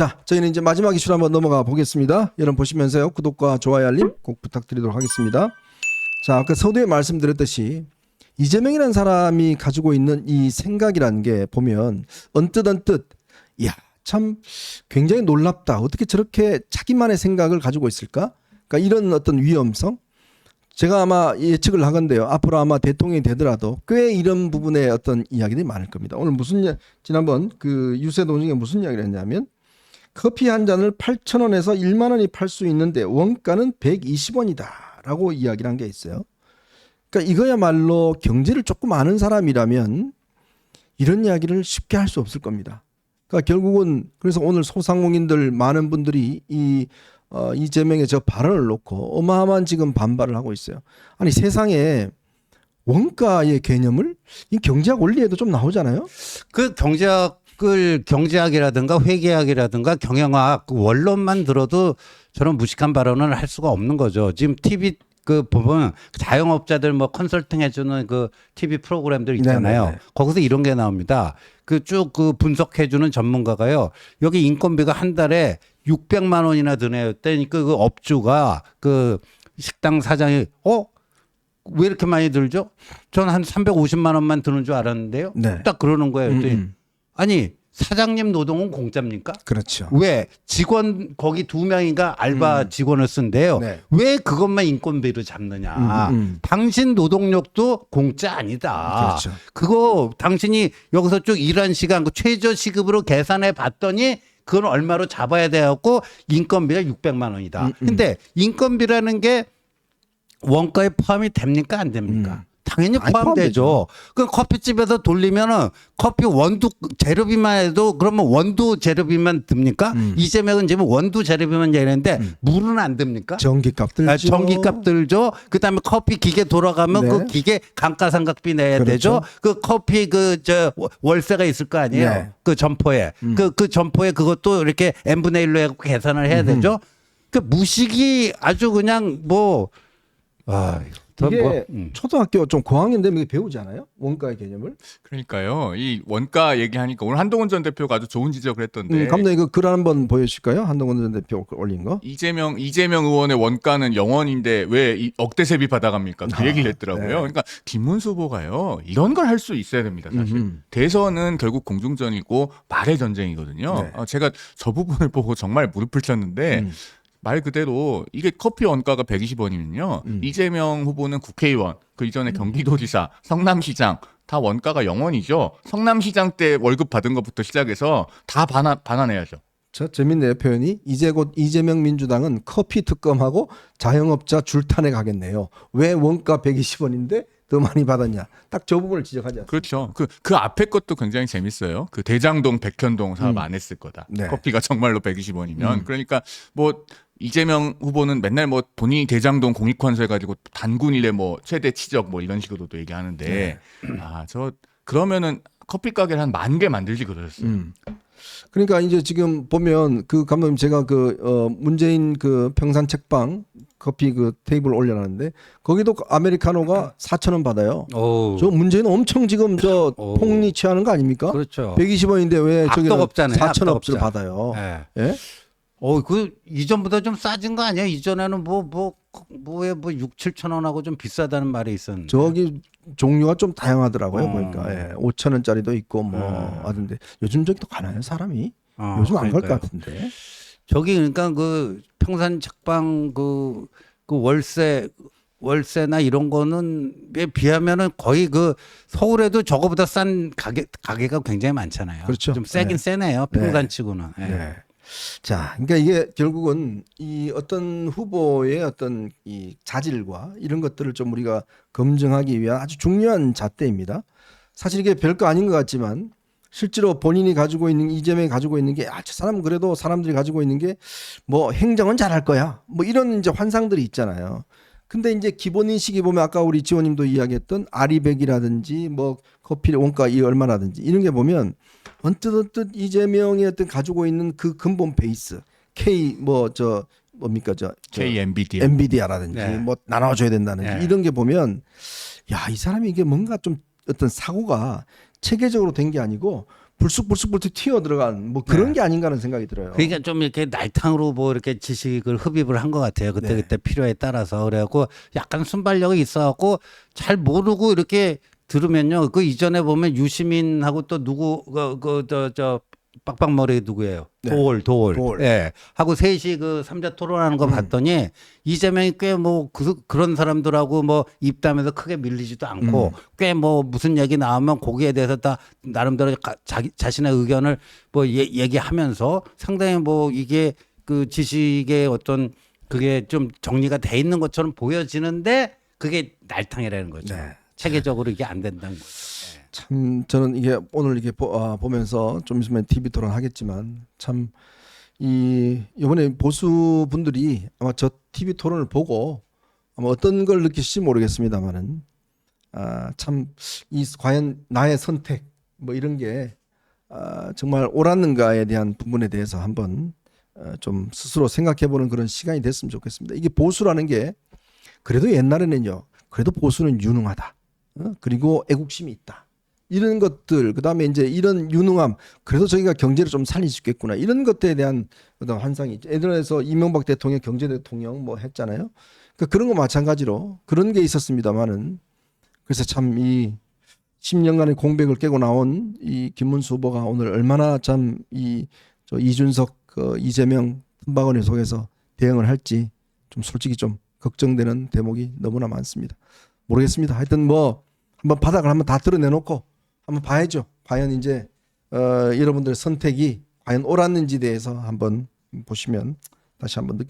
자, 저희는 이제 마지막 이슈로 한번 넘어가 보겠습니다. 여러분 보시면서요. 구독과 좋아요 알림 꼭 부탁드리도록 하겠습니다. 자, 아까 서두에 말씀드렸듯이 이재명이라는 사람이 가지고 있는 이 생각이라는 게 보면 언뜻 이야 참 굉장히 놀랍다. 어떻게 저렇게 자기만의 생각을 가지고 있을까? 그러니까 이런 어떤 위험성 제가 아마 예측을 하건데요. 앞으로 아마 대통령이 되더라도 꽤 이런 부분에 어떤 이야기들이 많을 겁니다. 오늘 지난번 그 유세동 중에 무슨 이야기를 했냐면 커피 한 잔을 8,000원에서 1만 원이 팔 수 있는데 원가는 120원이다라고 이야기를 한 게 있어요. 그러니까 이거야말로 경제를 조금 아는 사람이라면 이런 이야기를 쉽게 할 수 없을 겁니다. 그러니까 결국은 그래서 오늘 소상공인들 많은 분들이 이재명의 저 발언을 놓고 어마어마한 지금 반발을 하고 있어요. 아니 세상에 원가의 개념을 이 경제학 원리에도 좀 나오잖아요. 그 경제학이라든가 회계학이라든가 경영학 그 원론만 들어도 저런 무식한 발언을 할 수가 없는 거죠. 지금 TV 그 보면 자영업자들 뭐 컨설팅 해주는 그 TV 프로그램들 있잖아요. 네네네. 거기서 이런 게 나옵니다. 그 쭉 그 분석해주는 전문가가요. 여기 인건비가 한 달에 600만 원이나 드네요. 그러니까 그 업주가 그 식당 사장이 왜 이렇게 많이 들죠? 저는 한 350만 원만 드는 줄 알았는데요. 네. 딱 그러는 거예요. 그랬더니 아니 사장님 노동은 공짜입니까? 그렇죠. 왜 직원 거기 2명인가 알바 직원을 쓴대요. 네. 왜 그것만 인건비로 잡느냐. 당신 노동력도 공짜 아니다. 그렇죠. 그거 당신이 여기서 쭉 일한 시간 그 최저 시급으로 계산해 봤더니 그건 얼마로 잡아야 돼갖고 인건비가 600만 원이다. 근데 인건비라는 게 원가에 포함이 됩니까 안 됩니까? 당연히 아니, 포함되죠. 그 커피집에서 돌리면은 커피 원두 재료비만 해도 그러면 원두 재료비만 듭니까? 이재명은 지금 원두 재료비만 얘기했는데 물은 안 듭니까? 전기값 들죠. 전기값 들죠. 그다음에 커피 기계 돌아가면 네. 그 기계 감가상각비 내야 그렇죠. 되죠. 그 커피 저 월세가 있을 거 아니에요. 네. 그 점포에 그 점포에 그것도 이렇게 n분의 1로 해갖고 계산을 해야 되죠. 그 무식이 아주 그냥 이게 초등학교 좀 고학년 되면 배우지 않아요? 원가의 개념을? 그러니까요. 이 원가 얘기하니까 오늘 한동훈 전 대표가 아주 좋은 지적을 했던데. 감독님 그 글 한번 보여주실까요? 한동훈 전 대표 올린 거. 이재명 의원의 원가는 0원인데 왜 이 억대 세비 받아갑니까? 그 얘기를 했더라고요. 네. 그러니까 김문수 후보가요. 이런 걸 할 수 있어야 됩니다. 사실. 대선은 결국 공중전이고 말의 전쟁이거든요. 네. 제가 저 부분을 보고 정말 무릎을 쳤는데 말 그대로 이게 커피 원가가 120원이면요. 이재명 후보는 국회의원, 그 이전에 경기도지사, 성남시장 다 원가가 0원이죠. 성남시장 때 월급 받은 것부터 시작해서 다 반환해야죠. 저 재밌네요 표현이. 이제 곧 이재명 민주당은 커피 특검하고 자영업자 줄탄에 가겠네요. 왜 원가 120원인데 더 많이 받았냐. 딱 저 부분을 지적하지 않습니까? 그렇죠. 그 앞에 것도 굉장히 재밌어요. 그 대장동, 백현동 사업 안 했을 거다. 네. 커피가 정말로 120원이면. 그러니까 뭐 이재명 후보는 맨날 뭐 본인이 대장동 공익환수 해가지고 단군일에 뭐 최대 치적 뭐 이런 식으로도 얘기하는데 그러면은 커피 가게를 한 10,000개 만들지 그러셨어요. 그러니까 이제 지금 보면 그 감독님 제가 문재인 그 평산 책방 커피 그 테이블 올려놨는데 거기도 아메리카노가 4,000원 받아요. 저 문재인은 엄청 지금 저 폭리 취하는 거 아닙니까? 그렇죠. 120원인데 왜 저기 악덕업자네, 4,000원어치를 악덕업자. 받아요? 예. 예? 그 이전보다 좀 싸진 거 아니야? 이전에는 뭐 6, 7천 원하고 좀 비싸다는 말이 있었는데. 저기 종류가 좀 다양하더라고요. 보니까 5,000원짜리도 있고 뭐 하던데 요즘 저기 또 가나요 사람이? 요즘 안 갈 것 그러니까요. 같은데. 저기 그러니까 그 평산 책방 그 월세나 이런 거는 에 비하면은 거의 그 서울에도 저거보다 싼 가게가 굉장히 많잖아요. 그렇죠. 좀 세긴 네. 세네요. 평산치고는. 예. 네. 자, 그러니까 이게 결국은 이 어떤 후보의 어떤 이 자질과 이런 것들을 좀 우리가 검증하기 위한 아주 중요한 잣대입니다. 사실 이게 별거 아닌 것 같지만 실제로 본인이 가지고 있는 이재명이 가지고 있는 게 저 사람은 그래도 사람들이 가지고 있는 게 뭐 행정은 잘할 거야. 뭐 이런 이제 환상들이 있잖아요. 근데 이제 기본 인식이 보면 아까 우리 지원님도 이야기했던 아리백이라든지 뭐 커피 원가 이 얼마라든지 이런 게 보면 언뜻 이재명이 어떤 가지고 있는 그 근본 베이스 K KMBD. 엔비디아라든지 네. 뭐 나눠줘야 된다든지 네. 이런 게 보면 야, 이 사람이 이게 뭔가 좀 어떤 사고가 체계적으로 된 게 아니고 불쑥불쑥 튀어 들어간 뭐 그런 네. 게 아닌가 하는 생각이 들어요. 그러니까 좀 이렇게 날탕으로 뭐 이렇게 지식을 흡입을 한 것 같아요. 그때 네. 그때 필요에 따라서 그래갖고 약간 순발력이 있어갖고 잘 모르고 이렇게 들으면요. 그 이전에 보면 유시민하고 또 누구 저 빡빡머리 누구예요? 네. 도올. 도올. 예. 하고 셋이 그 삼자 토론하는 거 봤더니 이재명이 꽤 뭐 그런 사람들하고 뭐 입담에서 크게 밀리지도 않고 꽤 뭐 무슨 얘기 나오면 거기에 대해서 다 나름대로 자신의 의견을 뭐 얘기하면서 상당히 뭐 이게 그 지식의 어떤 그게 좀 정리가 돼 있는 것처럼 보여지는데 그게 날탕이라는 거죠. 네. 체계적으로 이게 안 된다는 거죠. 참 저는 이게 오늘 이렇게 보면서 좀 있으면 TV 토론 하겠지만 참 이번에 보수 분들이 아마 저 TV 토론을 보고 아마 어떤 걸 느끼실지 모르겠습니다만은 참 이 과연 나의 선택 뭐 이런 게 정말 옳았는가에 대한 부분에 대해서 한번 좀 스스로 생각해보는 그런 시간이 됐으면 좋겠습니다. 이게 보수라는 게 그래도 옛날에는요. 그래도 보수는 유능하다. 그리고 애국심이 있다. 이런 것들, 그 다음에 이제 이런 유능함, 그래도 저희가 경제를 좀 살릴 수 있겠구나. 이런 것들에 대한 어떤 환상이 있죠. 예전에서 이명박 대통령 경제 대통령 뭐 했잖아요. 그러니까 그런 거 마찬가지로 그런 게 있었습니다만은 그래서 참 이 10년간의 공백을 깨고 나온 이 김문수 후보가 오늘 얼마나 참 저 이준석, 이재명, 틈바구니 속에서 대응을 할지 좀 솔직히 좀 걱정되는 대목이 너무나 많습니다. 모르겠습니다. 하여튼 뭐 한번 바닥을 한번 다 드러내놓고 한번 봐야죠. 과연 이제 여러분들 선택이 과연 옳았는지 대해서 한번 보시면 다시 한번 느끼시.